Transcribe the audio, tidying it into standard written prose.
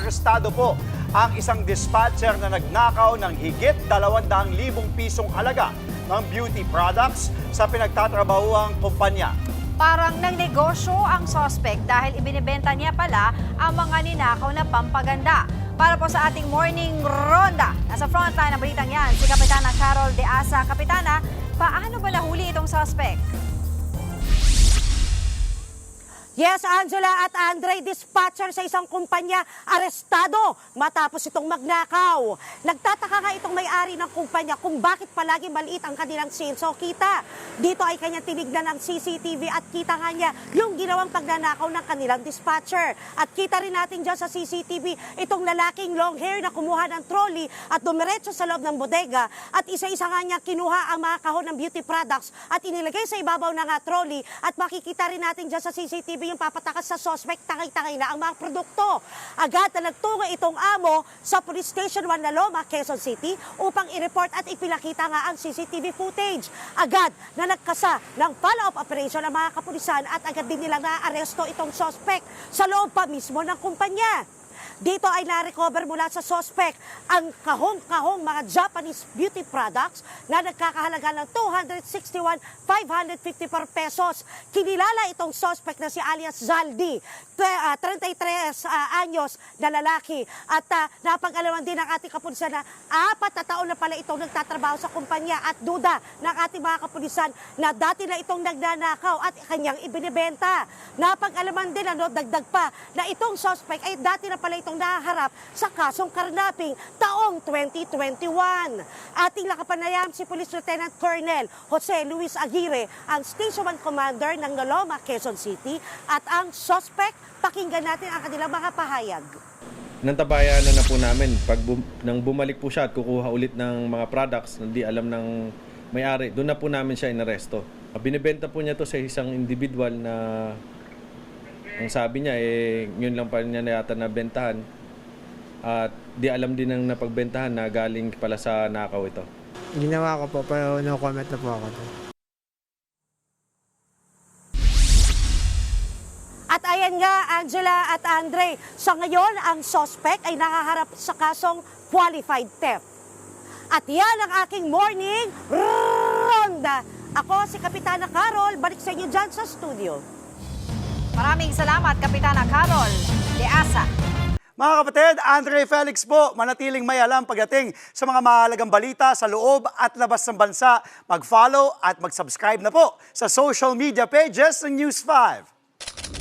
arestado po ang isang dispatcher na nagnakaw ng higit 200,000 pisong halaga ng beauty products sa pinagtatrabahuang kumpanya. Parang nangnegosyo ang suspect dahil ibinibenta niya pala ang mga ninakaw na pampaganda. Para po sa ating morning ronda, nasa frontline ng balitang yan, si Kapitana Carol De Asa. Kapitana, paano ba nahuli itong suspect? Yes, Angela at Andre, dispatcher sa isang kumpanya, arestado matapos itong magnakaw. Nagtataka nga itong may-ari ng kumpanya kung bakit palagi maliit ang kanilang sales o kita. Dito ay kanyang tinignan ng CCTV at kita nga niya yung ginawang pagnanakaw ng kanilang dispatcher. At kita rin natin dyan sa CCTV itong lalaking long hair na kumuha ng trolley at dumiretso sa loob ng bodega at isa-isa nga niya kinuha ang mga kahon ng beauty products at inilagay sa ibabaw ng trolley at makikita rin natin dyan sa CCTV yung papatakas sa suspect, tangay-tangay na ang mga produkto. Agad na nagtungo itong amo sa Police Station 1 na Loma, Quezon City upang i-report at ipinakita nga ang CCTV footage. Agad na nagkasa ng follow-up operation ng mga kapulisan at agad din nilang naaresto itong suspect sa loob pa mismo ng kumpanya. Dito ay na-recover mula sa suspect ang kahong-kahong mga Japanese beauty products na nagkakahalaga ng 261,554 pesos. Kinilala itong suspect na si alias Zaldi, 33 anyos na lalaki. At napag-alaman din ng ating kapulisan na 4 na taon na pala itong nagtatrabaho sa kumpanya at duda ng ating mga kapulisan na dati na itong nagnanakaw at kanyang ibinibenta. Napag-alaman din dagdag pa na itong suspect ay dati na pala itong naharap sa kasong karnaping taong 2021. Ating nakapanayam si Police Lieutenant Colonel Jose Luis Aguirre, ang Station 1 Commander ng Loma, Quezon City, at ang suspect. Pakinggan natin ang kanilang mga pahayag. Nantabayanan na po namin nang bumalik po siya at kukuha ulit ng mga products na di alam ng may-ari. Doon na po namin siya inaresto. Binibenta po niya to sa isang individual na ang sabi niya, yun lang pa niya na yata nabentahan. At di alam din ng napagbentahan na galing pala sa nakaw ito. Ginawa ko po, pero no comment na po ako. At ayan nga, Angela at Andre, sa ngayon, ang suspect ay nakaharap sa kasong qualified theft. At yan ang aking morning ronda. Ako si Kapitana Carol, balik sa inyo dyan sa studio. Maraming salamat, Kapitana Carol De Asa. Mga kapatid, Andre Felix po, manatiling may alam pagdating sa mga mahalagang balita sa loob at labas ng bansa. Mag-follow at mag-subscribe na po sa social media pages ng News 5.